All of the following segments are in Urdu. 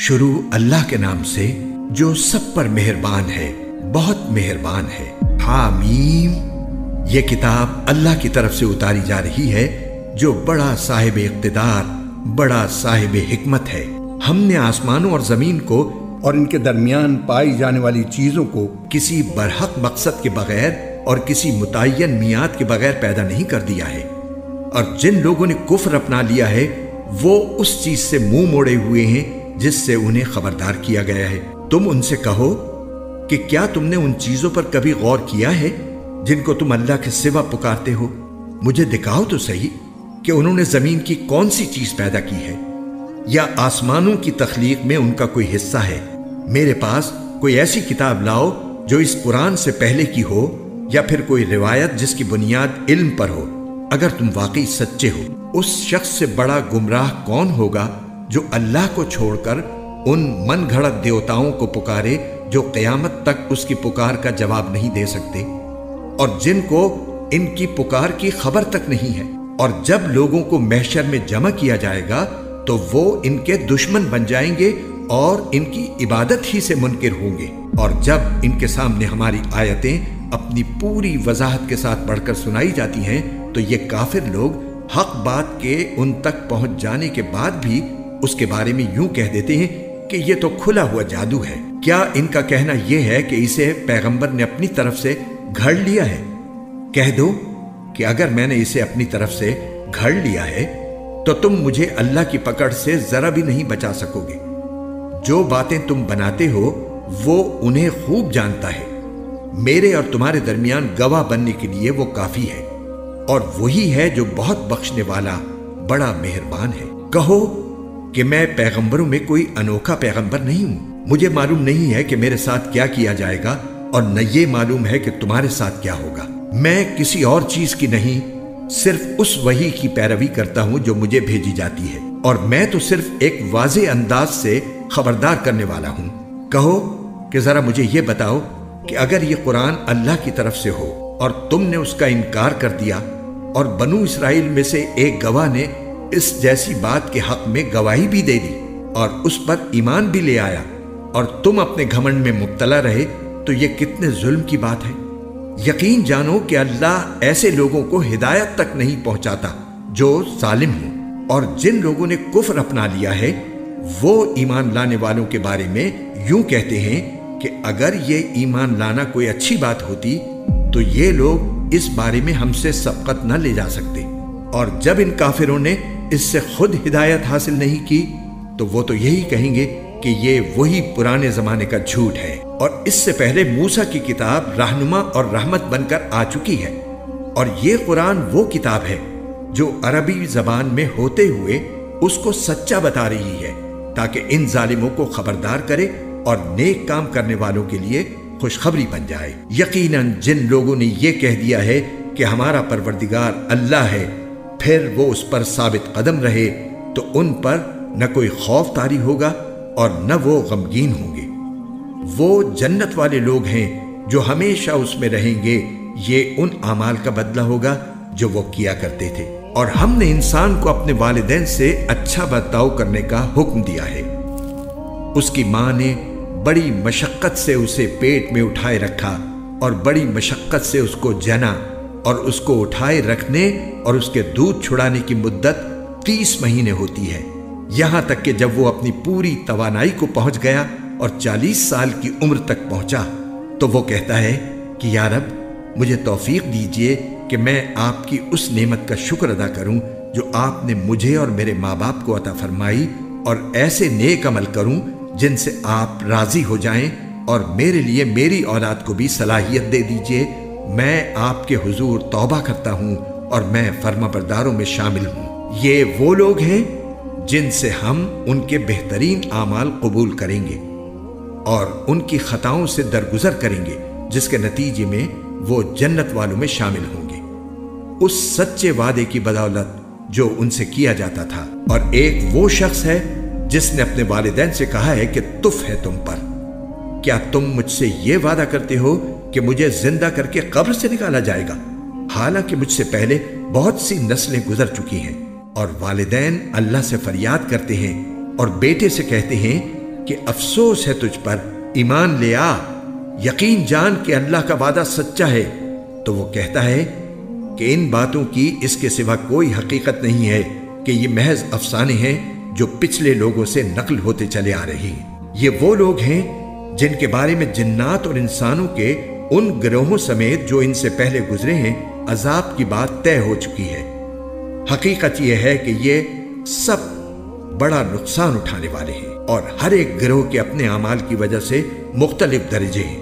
شروع اللہ کے نام سے جو سب پر مہربان ہے، بہت مہربان ہے۔ حامیم، یہ کتاب اللہ کی طرف سے اتاری جا رہی ہے جو بڑا صاحب اقتدار، بڑا صاحب حکمت ہے۔ ہم نے آسمانوں اور زمین کو اور ان کے درمیان پائی جانے والی چیزوں کو کسی برحق مقصد کے بغیر اور کسی متعین میعاد کے بغیر پیدا نہیں کر دیا ہے، اور جن لوگوں نے کفر اپنا لیا ہے وہ اس چیز سے منہ موڑے ہوئے ہیں جس سے انہیں خبردار کیا گیا ہے۔ تم ان سے کہو کہ کیا تم نے ان چیزوں پر کبھی غور کیا ہے جن کو تم اللہ کے سوا پکارتے ہو؟ مجھے دکھاؤ تو صحیح کہ انہوں نے زمین کی کون سی چیز پیدا کی ہے، یا آسمانوں کی تخلیق میں ان کا کوئی حصہ ہے۔ میرے پاس کوئی ایسی کتاب لاؤ جو اس قرآن سے پہلے کی ہو، یا پھر کوئی روایت جس کی بنیاد علم پر ہو، اگر تم واقعی سچے ہو۔ اس شخص سے بڑا گمراہ کون ہوگا جو اللہ کو چھوڑ کر ان من گھڑت دیوتاؤں کو پکارے جو قیامت تک اس کی پکار کا جواب نہیں دے سکتے، اور جن کو ان کی پکار کی خبر تک نہیں ہے۔ اور جب لوگوں کو محشر میں جمع کیا جائے گا تو وہ ان کے دشمن بن جائیں گے اور ان کی عبادت ہی سے منکر ہوں گے۔ اور جب ان کے سامنے ہماری آیتیں اپنی پوری وضاحت کے ساتھ پڑھ کر سنائی جاتی ہیں تو یہ کافر لوگ حق بات کے ان تک پہنچ جانے کے بعد بھی اس کے بارے میں یوں کہہ دیتے ہیں کہ یہ تو کھلا ہوا جادو ہے۔ کیا ان کا کہنا یہ ہے کہ اسے پیغمبر نے اپنی طرف سے گھڑ لیا ہے؟ کہہ دو کہ اگر میں نے اسے اپنی طرف سے گھڑ لیا ہے تو تم مجھے اللہ کی پکڑ سے ذرا بھی نہیں بچا سکو گے۔ جو باتیں تم بناتے ہو وہ انہیں خوب جانتا ہے۔ میرے اور تمہارے درمیان گواہ بننے کے لیے وہ کافی ہے، اور وہی ہے جو بہت بخشنے والا، بڑا مہربان ہے۔ کہو کہ میں پیغمبروں میں کوئی انوکھا پیغمبر نہیں ہوں۔ مجھے معلوم نہیں ہے کہ میرے ساتھ کیا کیا جائے گا، اور نہ یہ معلوم ہے کہ تمہارے ساتھ کیا ہوگا۔ میں کسی اور چیز کی نہیں، صرف اس وحی کی پیروی کرتا ہوں جو مجھے بھیجی جاتی ہے، اور میں تو صرف ایک واضح انداز سے خبردار کرنے والا ہوں۔ کہو کہ ذرا مجھے یہ بتاؤ کہ اگر یہ قرآن اللہ کی طرف سے ہو اور تم نے اس کا انکار کر دیا، اور بنو اسرائیل میں سے ایک گواہ نے اس جیسی بات کے حق میں گواہی بھی دے دی اور اس پر ایمان بھی لے آیا، اور تم اپنے گھمنڈ میں مبتلا رہے، تو یہ کتنے ظلم کی بات ہے۔ یقین جانو کہ اللہ ایسے لوگوں کو ہدایت تک نہیں پہنچاتا جو ظالم ہوں، اور جن لوگوں نے کفر اپنا لیا ہے وہ ایمان لانے والوں کے بارے میں یوں کہتے ہیں کہ اگر یہ ایمان لانا کوئی اچھی بات ہوتی تو یہ لوگ اس بارے میں ہم سے سبقت نہ لے جا سکتے، اور جب ان کافروں نے اس سے خود ہدایت حاصل نہیں کی تو وہ تو یہی کہیں گے کہ یہ وہی پرانے زمانے کا جھوٹ ہے، اور اس سے پہلے موسیٰ کی کتاب رہنما اور رحمت بن کر آ چکی ہے، اور یہ قرآن وہ کتاب ہے جو عربی زبان میں ہوتے ہوئے اس کو سچا بتا رہی ہے تاکہ ان ظالموں کو خبردار کرے اور نیک کام کرنے والوں کے لیے خوشخبری بن جائے۔ یقیناً جن لوگوں نے یہ کہہ دیا ہے کہ ہمارا پروردگار اللہ ہے، پھر وہ اس پر ثابت قدم رہے تو ان پر نہ کوئی خوف طاری ہوگا اور نہ وہ غمگین ہوں گے۔ وہ جنت والے لوگ ہیں جو ہمیشہ اس میں رہیں گے، یہ ان اعمال کا بدلہ ہوگا جو وہ کیا کرتے تھے۔ اور ہم نے انسان کو اپنے والدین سے اچھا برتاؤ کرنے کا حکم دیا ہے۔ اس کی ماں نے بڑی مشقت سے اسے پیٹ میں اٹھائے رکھا، اور بڑی مشقت سے اس کو جنا، اور اس کو اٹھائے رکھنے اور اس کے دودھ چھڑانے کی مدت 30 مہینے ہوتی ہے، یہاں تک کہ جب وہ اپنی پوری توانائی کو پہنچ گیا اور 40 سال کی عمر تک پہنچا تو وہ کہتا ہے کہ یا رب، مجھے توفیق دیجئے کہ میں آپ کی اس نعمت کا شکر ادا کروں جو آپ نے مجھے اور میرے ماں باپ کو عطا فرمائی، اور ایسے نیک عمل کروں جن سے آپ راضی ہو جائیں، اور میرے لیے میری اولاد کو بھی صلاحیت دے دیجئے۔ میں آپ کے حضور توبہ کرتا ہوں اور میں فرما برداروں میں شامل ہوں۔ یہ وہ لوگ ہیں جن سے ہم ان کے بہترین اعمال قبول کریں گے اور ان کی خطاؤں سے درگزر کریں گے، جس کے نتیجے میں وہ جنت والوں میں شامل ہوں گے، اس سچے وعدے کی بدولت جو ان سے کیا جاتا تھا۔ اور ایک وہ شخص ہے جس نے اپنے والدین سے کہا ہے کہ تف ہے تم پر، کیا تم مجھ سے یہ وعدہ کرتے ہو کہ مجھے زندہ کر کے قبر سے نکالا جائے گا، حالانکہ مجھ سے پہلے بہت سی نسلیں گزر چکی ہیں۔ اور والدین اللہ سے فریاد کرتے ہیں اور بیٹے سے کہتے ہیں کہ افسوس ہے تجھ پر، ایمان لے آ، یقین جان کہ اللہ کا وعدہ سچا ہے۔ تو وہ کہتا ہے کہ ان باتوں کی اس کے سوا کوئی حقیقت نہیں ہے، کہ یہ محض افسانے ہیں جو پچھلے لوگوں سے نقل ہوتے چلے آ رہے ہیں۔ یہ وہ لوگ ہیں جن کے بارے میں جنات اور انسانوں کے ان گروہوں سمیت جو ان سے پہلے گزرے ہیں عذاب کی بات طے ہو چکی ہے۔ حقیقت یہ ہے کہ یہ سب بڑا نقصان اٹھانے والے ہیں، اور ہر ایک گروہ کے اپنے اعمال کی وجہ سے مختلف درجے ہیں،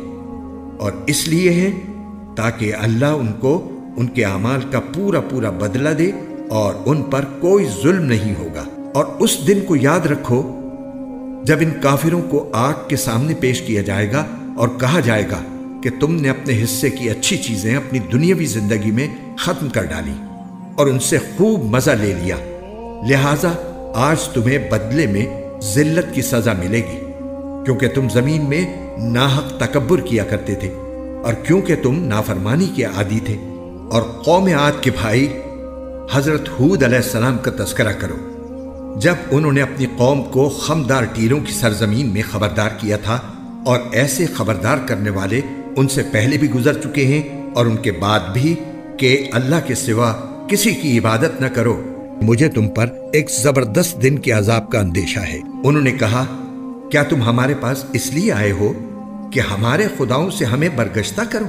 اور اس لیے ہیں تاکہ اللہ ان کو ان کے اعمال کا پورا پورا بدلہ دے، اور ان پر کوئی ظلم نہیں ہوگا۔ اور اس دن کو یاد رکھو جب ان کافروں کو آگ کے سامنے پیش کیا جائے گا اور کہا جائے گا کہ تم نے اپنے حصے کی اچھی چیزیں اپنی دنیاوی زندگی میں ختم کر ڈالی اور ان سے خوب مزہ لے لیا، لہٰذا آج تمہیں بدلے میں ذلت کی سزا ملے گی، کیونکہ تم زمین میں ناحق تکبر کیا کرتے تھے، اور کیونکہ تم نافرمانی کے عادی تھے۔ اور قوم عاد کے بھائی حضرت ہود علیہ السلام کا تذکرہ کرو، جب انہوں نے اپنی قوم کو خمدار ٹیلوں کی سرزمین میں خبردار کیا تھا، اور ایسے خبردار کرنے والے ان سے پہلے بھی گزر چکے ہیں اور ان کے بعد بھی، کہ اللہ کے سوا کسی کی عبادت نہ کرو، مجھے تم پر ایک زبردست دن کے عذاب کا اندیشہ ہے۔ انہوں نے کہا کیا تم ہمارے پاس اس لیے آئے ہو کہ ہمارے خداؤں سے ہمیں برگشتہ کرو؟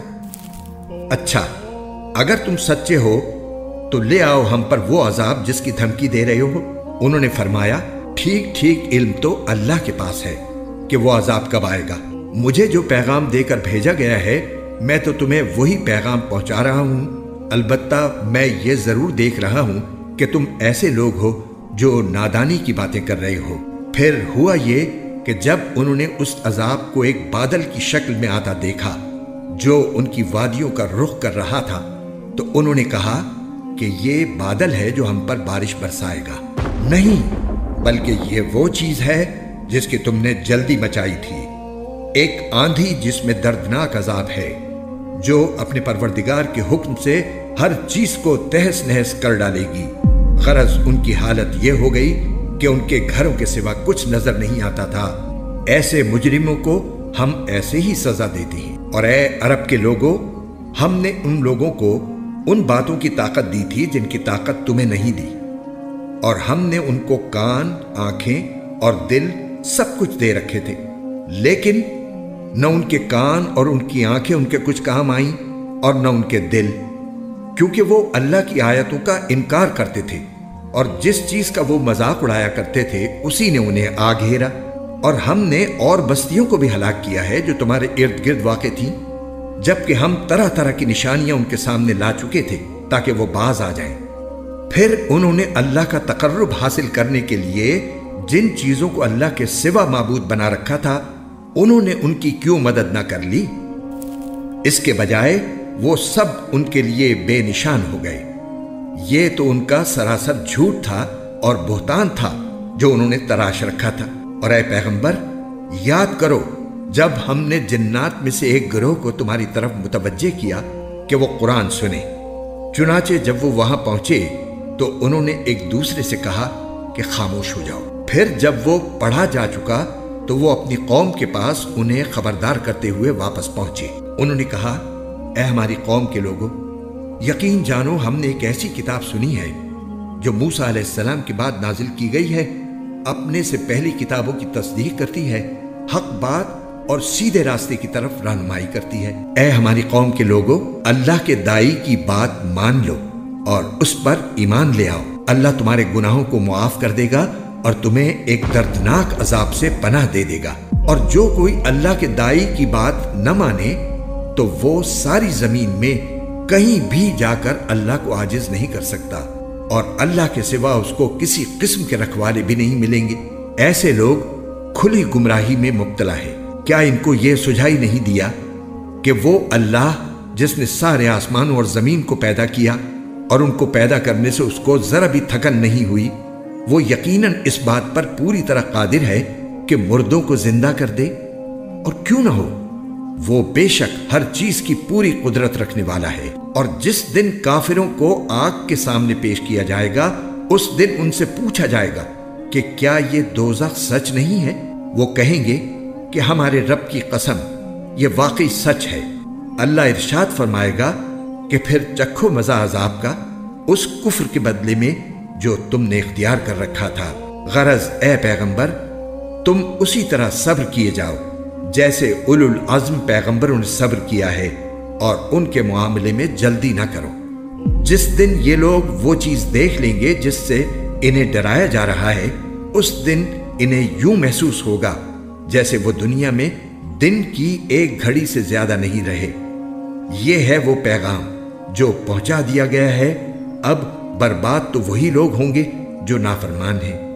اچھا اگر تم سچے ہو تو لے آؤ ہم پر وہ عذاب جس کی دھمکی دے رہے ہو۔ انہوں نے فرمایا ٹھیک ٹھیک علم تو اللہ کے پاس ہے کہ وہ عذاب کب آئے گا۔ مجھے جو پیغام دے کر بھیجا گیا ہے میں تو تمہیں وہی پیغام پہنچا رہا ہوں، البتہ میں یہ ضرور دیکھ رہا ہوں کہ تم ایسے لوگ ہو جو نادانی کی باتیں کر رہے ہو۔ پھر ہوا یہ کہ جب انہوں نے اس عذاب کو ایک بادل کی شکل میں آتا دیکھا جو ان کی وادیوں کا رخ کر رہا تھا، تو انہوں نے کہا کہ یہ بادل ہے جو ہم پر بارش برسائے گا۔ نہیں، بلکہ یہ وہ چیز ہے جس کی تم نے جلدی مچائی تھی، ایک آندھی جس میں دردناک عذاب ہے، جو اپنے پروردگار کے حکم سے ہر چیز کو تہس نہس کر ڈالے گی۔ غرض ان کی حالت یہ ہو گئی کہ ان کے گھروں کے سوا کچھ نظر نہیں آتا تھا۔ ایسے مجرموں کو ہم ایسے ہی سزا دیتے ہیں۔ اور اے عرب کے لوگوں، ہم نے ان لوگوں کو ان باتوں کی طاقت دی تھی جن کی طاقت تمہیں نہیں دی، اور ہم نے ان کو کان، آنکھیں اور دل سب کچھ دے رکھے تھے، لیکن نہ ان کے کان اور ان کی آنکھیں ان کے کچھ کام آئیں اور نہ ان کے دل، کیونکہ وہ اللہ کی آیتوں کا انکار کرتے تھے، اور جس چیز کا وہ مذاق اڑایا کرتے تھے اسی نے انہیں آ گھیرا۔ اور ہم نے اور بستیوں کو بھی ہلاک کیا ہے جو تمہارے ارد گرد واقع تھیں، جبکہ ہم طرح طرح کی نشانیاں ان کے سامنے لا چکے تھے تاکہ وہ باز آ جائیں۔ پھر انہوں نے اللہ کا تقرب حاصل کرنے کے لیے جن چیزوں کو اللہ کے سوا معبود بنا رکھا تھا، انہوں نے ان کی کیوں مدد نہ کر لی؟ اس کے بجائے وہ سب ان کے لیے بے نشان ہو گئے۔ یہ تو ان کا سراسر جھوٹ تھا اور بہتان تھا جو انہوں نے تراش رکھا تھا۔ اور اے پیغمبر، یاد کرو جب ہم نے جنات میں سے ایک گروہ کو تمہاری طرف متوجہ کیا کہ وہ قرآن سنے، چنانچہ جب وہ وہاں پہنچے تو انہوں نے ایک دوسرے سے کہا کہ خاموش ہو جاؤ۔ پھر جب وہ پڑھا جا چکا تو وہ اپنی قوم کے پاس انہیں خبردار کرتے ہوئے واپس پہنچے۔ انہوں نے کہا اے ہماری قوم کے لوگوں، یقین جانو ہم نے ایک ایسی کتاب سنی ہے جو موسیٰ علیہ السلام کے بعد نازل کی گئی ہے، اپنے سے پہلی کتابوں کی تصدیق کرتی ہے، حق بات اور سیدھے راستے کی طرف رہنمائی کرتی ہے۔ اے ہماری قوم کے لوگوں، اللہ کے دائی کی بات مان لو اور اس پر ایمان لے آؤ، اللہ تمہارے گناہوں کو معاف کر دے گا اور تمہیں ایک دردناک عذاب سے پناہ دے دے گا۔ اور جو کوئی اللہ کے دائی کی بات نہ مانے تو وہ ساری زمین میں کہیں بھی جا کر اللہ کو عاجز نہیں کر سکتا، اور اللہ کے سوا اس کو کسی قسم کے رکھوالے بھی نہیں ملیں گے۔ ایسے لوگ کھلی گمراہی میں مبتلا ہے۔ کیا ان کو یہ سجھائی نہیں دیا کہ وہ اللہ جس نے سارے آسمانوں اور زمین کو پیدا کیا اور ان کو پیدا کرنے سے اس کو ذرا بھی تھکن نہیں ہوئی، وہ یقیناً اس بات پر پوری طرح قادر ہے کہ مردوں کو زندہ کر دے؟ اور کیوں نہ ہو، وہ بے شک ہر چیز کی پوری قدرت رکھنے والا ہے۔ اور جس دن کافروں کو آگ کے سامنے پیش کیا جائے گا، اس دن ان سے پوچھا جائے گا کہ کیا یہ دوزخ سچ نہیں ہے؟ وہ کہیں گے کہ ہمارے رب کی قسم یہ واقعی سچ ہے۔ اللہ ارشاد فرمائے گا کہ پھر چکھو مزہ عذاب کا اس کفر کے بدلے میں جو تم نے اختیار کر رکھا تھا۔ غرض اے پیغمبر تم اسی طرح صبر کیے جاؤ جیسے اولو العزم پیغمبروں نے صبر کیا ہے، اور ان کے معاملے میں جلدی نہ کرو۔ جس دن یہ لوگ وہ چیز دیکھ لیں گے جس سے انہیں ڈرایا جا رہا ہے، اس دن انہیں یوں محسوس ہوگا جیسے وہ دنیا میں دن کی ایک گھڑی سے زیادہ نہیں رہے۔ یہ ہے وہ پیغام جو پہنچا دیا گیا ہے۔ اب برباد تو وہی لوگ ہوں گے جو نافرمان ہیں۔